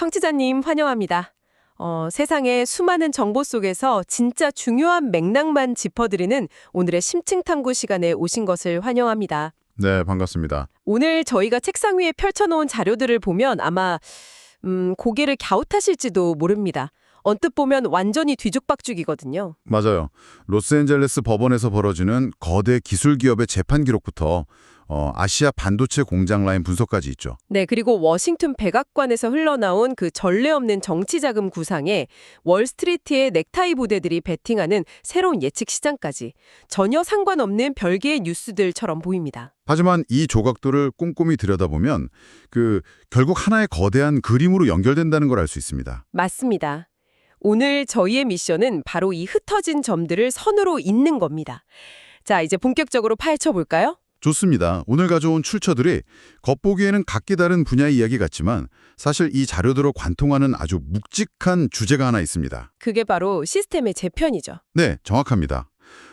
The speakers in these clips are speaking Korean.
청취자님 환영합니다. 세상의 수많은 정보 속에서 진짜 중요한 맥락만 짚어드리는 오늘의 심층 탐구 시간에 오신 것을 환영합니다. 네, 반갑습니다. 오늘 저희가 책상 위에 펼쳐놓은 자료들을 보면 아마 고개를 갸웃하실지도 모릅니다. 언뜻 보면 완전히 뒤죽박죽이거든요. 맞아요. 로스앤젤레스 법원에서 벌어지는 거대 기술 기업의 재판 기록부터 아시아 반도체 공장 라인 분석까지 있죠. 네, 그리고 워싱턴 백악관에서 흘러나온 그 전례 없는 정치자금 구상에 월스트리트의 넥타이 부대들이 베팅하는 새로운 예측 시장까지 전혀 상관없는 별개의 뉴스들처럼 보입니다. 하지만 이 조각들을 꼼꼼히 들여다보면 결국 하나의 거대한 그림으로 연결된다는 걸 알 수 있습니다. 맞습니다. 오늘 저희의 미션은 바로 이 흩어진 점들을 선으로 잇는 겁니다. 자, 이제 본격적으로 파헤쳐 볼까요? 좋습니다. 오늘 가져온 출처들이 겉보기에는 각기 다른 분야의 이야기 같지만 사실 이 자료들을 관통하는 아주 묵직한 주제가 하나 있습니다. 그게 바로 시스템의 재편이죠. 네, 정확합니다.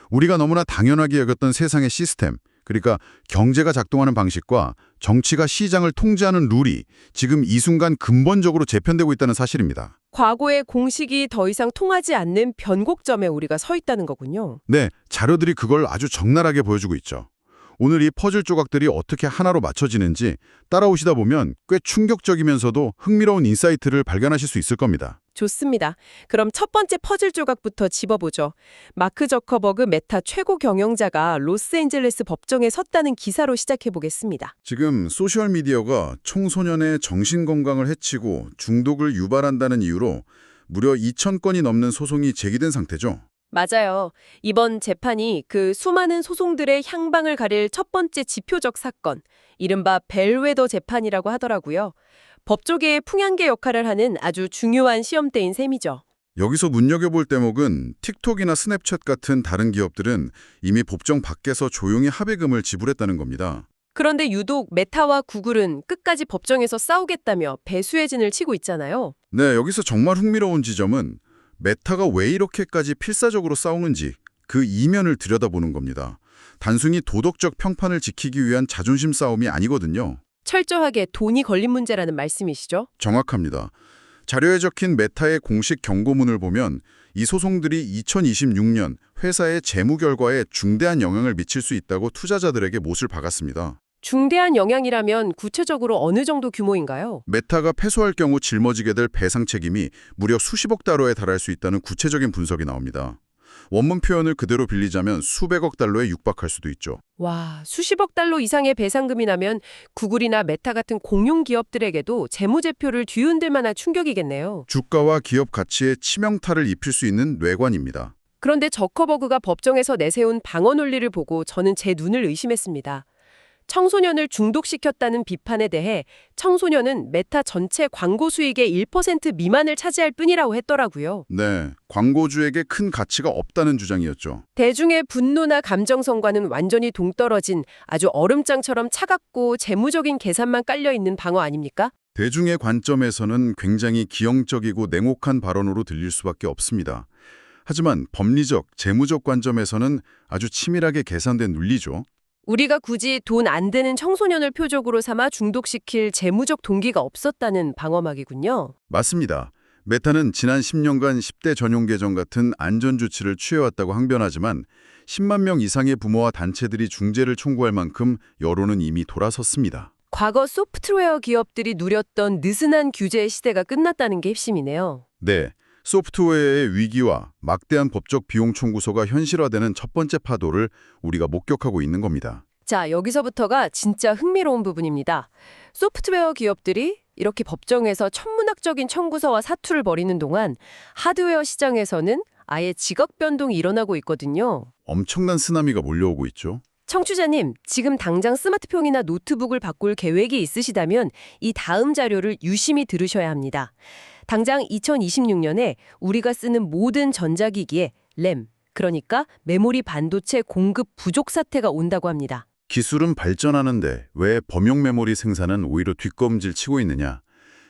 우리가 너무나 당연하게 여겼던 세상의 시스템, 그러니까 경제가 작동하는 방식과 정치가 시장을 통제하는 룰이 지금 이 순간 근본적으로 재편되고 있다는 사실입니다. 과거의 공식이 더 이상 통하지 않는 변곡점에 우리가 서 있다는 거군요. 네, 자료들이 그걸 아주 적나라하게 보여주고 있죠. 오늘 이 퍼즐 조각들이 어떻게 하나로 맞춰지는지 따라오시다 보면 꽤 충격적이면서도 흥미로운 인사이트를 발견하실 수 있을 겁니다. 좋습니다. 그럼 첫 번째 퍼즐 조각부터 짚어보죠. 마크 저커버그 메타 최고 경영자가 로스앤젤레스 법정에 섰다는 기사로 시작해보겠습니다. 지금 소셜미디어가 청소년의 정신건강을 해치고 중독을 유발한다는 이유로 무려 2,000건이 넘는 소송이 제기된 상태죠. 맞아요. 이번 재판이 그 수많은 소송들의 향방을 가릴 첫 번째 지표적 사건, 이른바 벨웨더 재판이라고 하더라고요. 법조계의 풍향계 역할을 하는 아주 중요한 시험대인 셈이죠. 여기서 눈여겨볼 대목은 틱톡이나 스냅챗 같은 다른 기업들은 이미 법정 밖에서 조용히 합의금을 지불했다는 겁니다. 그런데 유독 메타와 구글은 끝까지 법정에서 싸우겠다며 배수의 진을 치고 있잖아요. 네, 여기서 정말 흥미로운 지점은 메타가 왜 이렇게까지 필사적으로 싸우는지 그 이면을 들여다보는 겁니다. 단순히 도덕적 평판을 지키기 위한 자존심 싸움이 아니거든요. 철저하게 돈이 걸린 문제라는 말씀이시죠? 정확합니다. 자료에 적힌 메타의 공식 경고문을 보면 이 소송들이 2026년 회사의 재무 결과에 중대한 영향을 미칠 수 있다고 투자자들에게 못을 박았습니다. 중대한 영향이라면 구체적으로 어느 정도 규모인가요? 메타가 패소할 경우 짊어지게 될 배상 책임이 무려 수십억 달러에 달할 수 있다는 구체적인 분석이 나옵니다. 원문 표현을 그대로 빌리자면 수백억 달러에 육박할 수도 있죠. 와, 수십억 달러 이상의 배상금이 나면 구글이나 메타 같은 공용 기업들에게도 재무제표를 뒤흔들 만한 충격이겠네요. 주가와 기업 가치에 치명타를 입힐 수 있는 뇌관입니다. 그런데 저커버그가 법정에서 내세운 방어 논리를 보고 저는 제 눈을 의심했습니다. 청소년을 중독시켰다는 비판에 대해 청소년은 메타 전체 광고 수익의 1% 미만을 차지할 뿐이라고 했더라고요. 네, 광고주에게 큰 가치가 없다는 주장이었죠. 대중의 분노나 감정성과는 완전히 동떨어진 아주 얼음장처럼 차갑고 재무적인 계산만 깔려있는 방어 아닙니까? 대중의 관점에서는 굉장히 기형적이고 냉혹한 발언으로 들릴 수밖에 없습니다. 하지만 법리적, 재무적 관점에서는 아주 치밀하게 계산된 논리죠. 우리가 굳이 돈 안 되는 청소년을 표적으로 삼아 중독시킬 재무적 동기가 없었다는 방어막이군요. 맞습니다. 메타는 지난 10년간 10대 전용 계정 같은 안전조치를 취해왔다고 항변하지만 10만 명 이상의 부모와 단체들이 중재를 청구할 만큼 여론은 이미 돌아섰습니다. 과거 소프트웨어 기업들이 누렸던 느슨한 규제의 시대가 끝났다는 게 핵심이네요. 네, 소프트웨어의 위기와 막대한 법적 비용 청구서가 현실화되는 첫 번째 파도를 우리가 목격하고 있는 겁니다. 자, 여기서부터가 진짜 흥미로운 부분입니다. 소프트웨어 기업들이 이렇게 법정에서 천문학적인 청구서와 사투를 벌이는 동안 하드웨어 시장에서는 아예 지각 변동이 일어나고 있거든요. 엄청난 쓰나미가 몰려오고 있죠. 청취자님, 지금 당장 스마트폰이나 노트북을 바꿀 계획이 있으시다면 이 다음 자료를 유심히 들으셔야 합니다. 당장 2026년에 우리가 쓰는 모든 전자기기에 램, 그러니까 메모리 반도체 공급 부족 사태가 온다고 합니다. 기술은 발전하는데 왜 범용 메모리 생산은 오히려 뒷걸음질 치고 있느냐?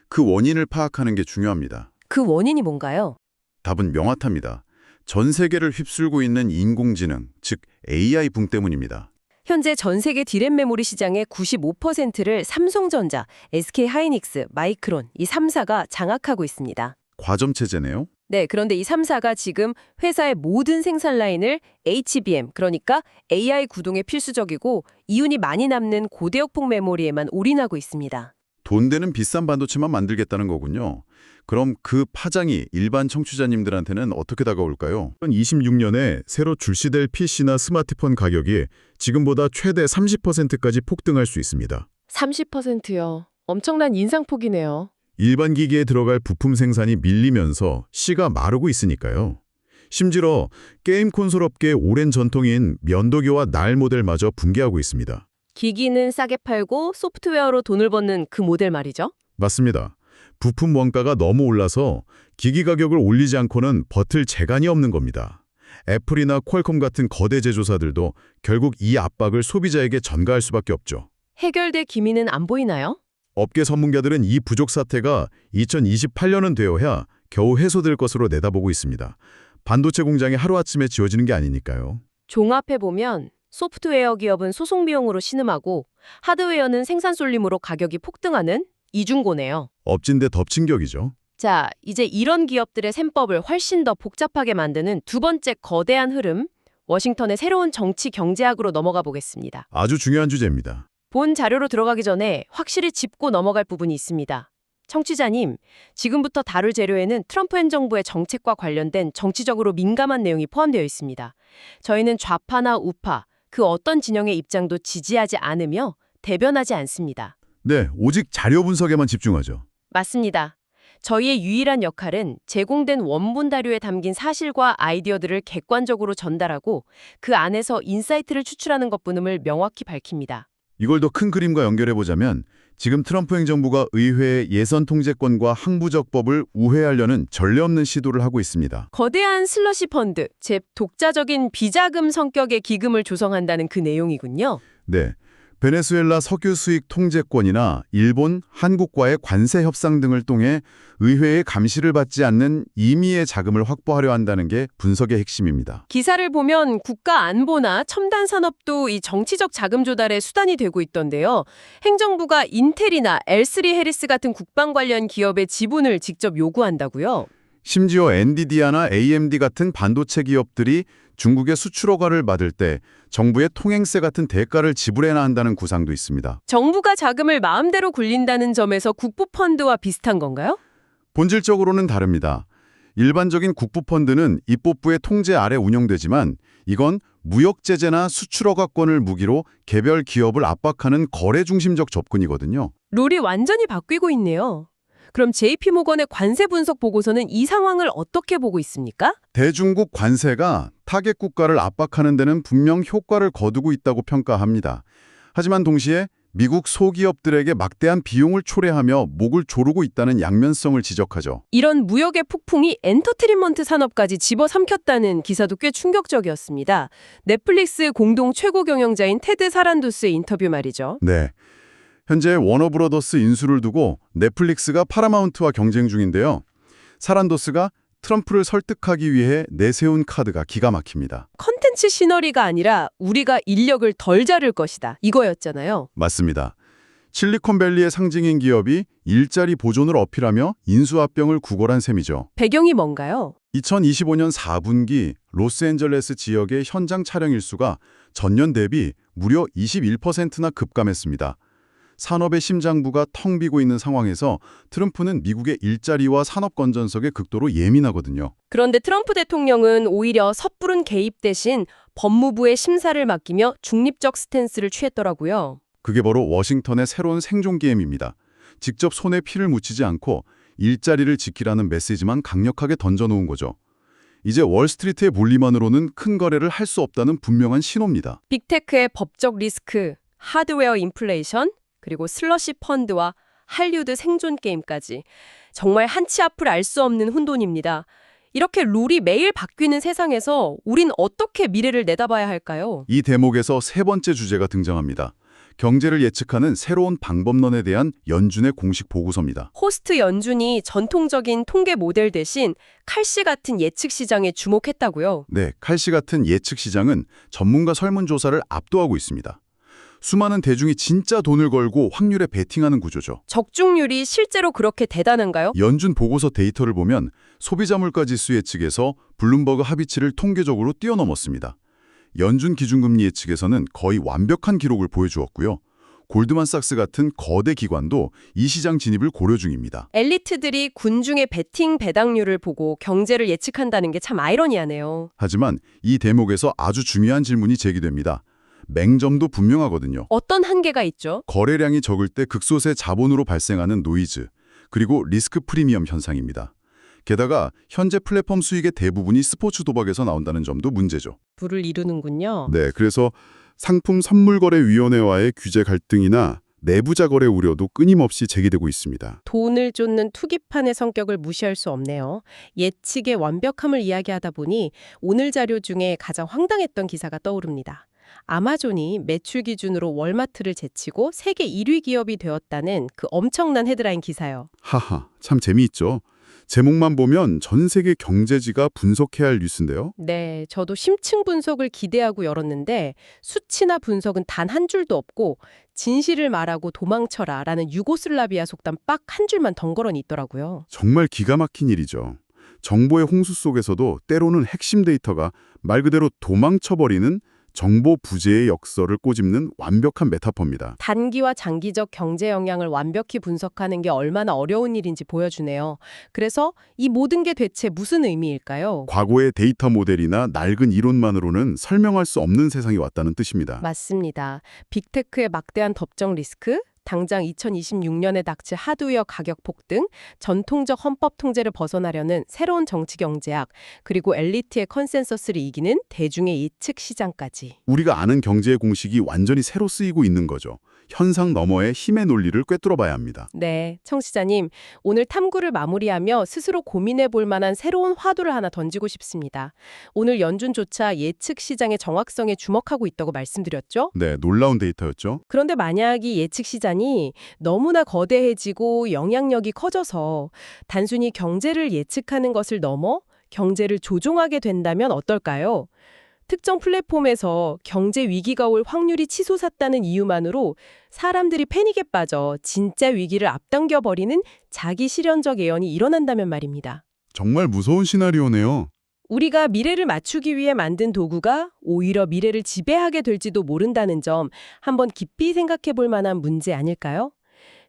그 원인을 파악하는 게 중요합니다. 그 원인이 뭔가요? 답은 명확합니다. 전 세계를 휩쓸고 있는 인공지능, 즉 AI 붐 때문입니다. 현재 전 세계 디램 메모리 시장의 95%를 삼성전자, SK하이닉스, 마이크론 이 3사가 장악하고 있습니다. 과점체제네요. 네, 그런데 이 3사가 지금 회사의 모든 생산 라인을 HBM, 그러니까 AI 구동에 필수적이고 이윤이 많이 남는 고대역폭 메모리에만 올인하고 있습니다. 돈 되는 비싼 반도체만 만들겠다는 거군요. 그럼 그 파장이 일반 청취자님들한테는 어떻게 다가올까요? 2026년에 새로 출시될 PC나 스마트폰 가격이 지금보다 최대 30%까지 폭등할 수 있습니다. 30%요. 엄청난 인상폭이네요. 일반 기기에 들어갈 부품 생산이 밀리면서 씨가 마르고 있으니까요. 심지어 게임 콘솔 업계의 오랜 전통인 면도기와 날 모델마저 붕괴하고 있습니다. 기기는 싸게 팔고 소프트웨어로 돈을 버는 그 모델 말이죠. 맞습니다. 부품 원가가 너무 올라서 기기 가격을 올리지 않고는 버틸 재간이 없는 겁니다. 애플이나 퀄컴 같은 거대 제조사들도 결국 이 압박을 소비자에게 전가할 수밖에 없죠. 해결될 기미는 안 보이나요? 업계 전문가들은 이 부족 사태가 2028년은 되어야 겨우 해소될 것으로 내다보고 있습니다. 반도체 공장이 하루아침에 지어지는 게 아니니까요. 종합해보면 소프트웨어 기업은 소송 비용으로 신음하고 하드웨어는 생산 쏠림으로 가격이 폭등하는 이중고네요. 엎친 데 덮친 격이죠. 자, 이제 이런 기업들의 셈법을 훨씬 더 복잡하게 만드는 두 번째 거대한 흐름, 워싱턴의 새로운 정치 경제학으로 넘어가 보겠습니다. 아주 중요한 주제입니다. 본 자료로 들어가기 전에 확실히 짚고 넘어갈 부분이 있습니다. 청취자님, 지금부터 다룰 재료에는 트럼프 행정부의 정책과 관련된 정치적으로 민감한 내용이 포함되어 있습니다. 저희는 좌파나 우파, 그 어떤 진영의 입장도 지지하지 않으며 대변하지 않습니다. 네, 오직 자료 분석에만 집중하죠. 맞습니다. 저희의 유일한 역할은 제공된 원본 자료에 담긴 사실과 아이디어들을 객관적으로 전달하고 그 안에서 인사이트를 추출하는 것뿐임을 명확히 밝힙니다. 이걸 더 큰 그림과 연결해보자면 지금 트럼프 행정부가 의회의 예선 통제권과 항부적법을 우회하려는 전례 없는 시도를 하고 있습니다. 거대한 슬러시 펀드, 즉 독자적인 비자금 성격의 기금을 조성한다는 그 내용이군요. 네, 베네수엘라 석유 수익 통제권이나 일본, 한국과의 관세 협상 등을 통해 의회의 감시를 받지 않는 임의의 자금을 확보하려 한다는 게 분석의 핵심입니다. 기사를 보면 국가 안보나 첨단 산업도 이 정치적 자금 조달의 수단이 되고 있던데요. 행정부가 인텔이나 L3 해리스 같은 국방 관련 기업의 지분을 직접 요구한다고요? 심지어 엔비디아나 AMD 같은 반도체 기업들이 중국의 수출 허가를 받을 때 정부의 통행세 같은 대가를 지불해야 한다는 구상도 있습니다. 정부가 자금을 마음대로 굴린다는 점에서 국부펀드와 비슷한 건가요? 본질적으로는 다릅니다. 일반적인 국부펀드는 입법부의 통제 아래 운영되지만 이건 무역제재나 수출 허가권을 무기로 개별 기업을 압박하는 거래 중심적 접근이거든요. 룰이 완전히 바뀌고 있네요. 그럼 JP모건의 관세 분석 보고서는 이 상황을 어떻게 보고 있습니까? 대중국 관세가 타겟 국가를 압박하는 데는 분명 효과를 거두고 있다고 평가합니다. 하지만 동시에 미국 소기업들에게 막대한 비용을 초래하며 목을 조르고 있다는 양면성을 지적하죠. 이런 무역의 폭풍이 엔터테인먼트 산업까지 집어삼켰다는 기사도 꽤 충격적이었습니다. 넷플릭스 공동 최고 경영자인 테드 사란도스의 인터뷰 말이죠. 네. 현재 워너브러더스 인수를 두고 넷플릭스가 파라마운트와 경쟁 중인데요. 사란도스가 트럼프를 설득하기 위해 내세운 카드가 기가 막힙니다. 컨텐츠 시너리가 아니라 우리가 인력을 덜 자를 것이다. 이거였잖아요. 맞습니다. 실리콘밸리의 상징인 기업이 일자리 보존을 어필하며 인수합병을 구걸한 셈이죠. 배경이 뭔가요? 2025년 4분기 로스앤젤레스 지역의 현장 촬영 일수가 전년 대비 무려 21%나 급감했습니다. 산업의 심장부가 텅 비고 있는 상황에서 트럼프는 미국의 일자리와 산업 건전성에 극도로 예민하거든요. 그런데 트럼프 대통령은 오히려 섣부른 개입 대신 법무부의 심사를 맡기며 중립적 스탠스를 취했더라고요. 그게 바로 워싱턴의 새로운 생존 게임입니다. 직접 손에 피를 묻히지 않고 일자리를 지키라는 메시지만 강력하게 던져놓은 거죠. 이제 월스트리트의 물리만으로는 큰 거래를 할 수 없다는 분명한 신호입니다. 빅테크의 법적 리스크, 하드웨어 인플레이션, 그리고 슬러시 펀드와 할리우드 생존 게임까지 정말 한치 앞을 알 수 없는 혼돈입니다. 이렇게 룰이 매일 바뀌는 세상에서 우린 어떻게 미래를 내다봐야 할까요? 이 대목에서 세 번째 주제가 등장합니다. 경제를 예측하는 새로운 방법론에 대한 연준의 공식 보고서입니다. 호스트 연준이 전통적인 통계 모델 대신 칼씨 같은 예측 시장에 주목했다고요? 네, 칼씨 같은 예측 시장은 전문가 설문조사를 압도하고 있습니다. 수많은 대중이 진짜 돈을 걸고 확률에 베팅하는 구조죠. 적중률이 실제로 그렇게 대단한가요? 연준 보고서 데이터를 보면 소비자 물가 지수 예측에서 블룸버그 합의치를 통계적으로 뛰어넘었습니다. 연준 기준금리 예측에서는 거의 완벽한 기록을 보여주었고요. 골드만삭스 같은 거대 기관도 이 시장 진입을 고려 중입니다. 엘리트들이 군중의 베팅 배당률을 보고 경제를 예측한다는 게 참 아이러니하네요. 하지만 이 대목에서 아주 중요한 질문이 제기됩니다. 맹점도 분명하거든요. 어떤 한계가 있죠? 거래량이 적을 때 극소수의 자본으로 발생하는 노이즈, 그리고 리스크 프리미엄 현상입니다. 게다가 현재 플랫폼 수익의 대부분이 스포츠 도박에서 나온다는 점도 문제죠. 불을 이루는군요. 네, 그래서 상품 선물거래위원회와의 규제 갈등이나 내부자 거래 우려도 끊임없이 제기되고 있습니다. 돈을 쫓는 투기판의 성격을 무시할 수 없네요. 예측의 완벽함을 이야기하다 보니 오늘 자료 중에 가장 황당했던 기사가 떠오릅니다. 아마존이 매출 기준으로 월마트를 제치고 세계 1위 기업이 되었다는 그 엄청난 헤드라인 기사요. 하하, 참 재미있죠. 제목만 보면 전 세계 경제지가 분석해야 할 뉴스인데요. 네, 저도 심층 분석을 기대하고 열었는데 수치나 분석은 단 한 줄도 없고 진실을 말하고 도망쳐라 라는 유고슬라비아 속담 빡 한 줄만 덩그러니 있더라고요. 정말 기가 막힌 일이죠. 정보의 홍수 속에서도 때로는 핵심 데이터가 말 그대로 도망쳐버리는 정보 부재의 역설을 꼬집는 완벽한 메타포입니다. 단기와 장기적 경제 영향을 완벽히 분석하는 게 얼마나 어려운 일인지 보여주네요. 그래서 이 모든 게 대체 무슨 의미일까요? 과거의 데이터 모델이나 낡은 이론만으로는 설명할 수 없는 세상이 왔다는 뜻입니다. 맞습니다. 빅테크의 막대한 법정 리스크, 당장 2026년에 닥칠 하드웨어 가격 폭등, 전통적 헌법 통제를 벗어나려는 새로운 정치 경제학, 그리고 엘리트의 컨센서스를 이기는 대중의 예측 시장까지. 우리가 아는 경제의 공식이 완전히 새로 쓰이고 있는 거죠. 현상 너머의 힘의 논리를 꿰뚫어 봐야 합니다. 네, 청취자님, 오늘 탐구를 마무리하며 스스로 고민해 볼 만한 새로운 화두를 하나 던지고 싶습니다. 오늘 연준조차 예측 시장의 정확성에 주목하고 있다고 말씀드렸죠? 네, 놀라운 데이터였죠. 그런데 만약 이 예측 시장이 너무나 거대해지고 영향력이 커져서 단순히 경제를 예측하는 것을 넘어 경제를 조종하게 된다면 어떨까요? 특정 플랫폼에서 경제 위기가 올 확률이 치솟았다는 이유만으로 사람들이 패닉에 빠져 진짜 위기를 앞당겨버리는 자기 실현적 예언이 일어난다면 말입니다. 정말 무서운 시나리오네요. 우리가 미래를 맞추기 위해 만든 도구가 오히려 미래를 지배하게 될지도 모른다는 점 한번 깊이 생각해 볼 만한 문제 아닐까요?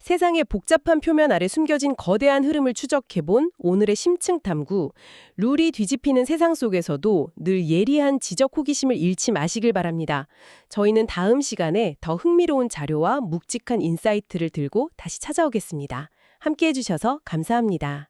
세상의 복잡한 표면 아래 숨겨진 거대한 흐름을 추적해본 오늘의 심층 탐구. 룰이 뒤집히는 세상 속에서도 늘 예리한 지적 호기심을 잃지 마시길 바랍니다. 저희는 다음 시간에 더 흥미로운 자료와 묵직한 인사이트를 들고 다시 찾아오겠습니다. 함께해 주셔서 감사합니다.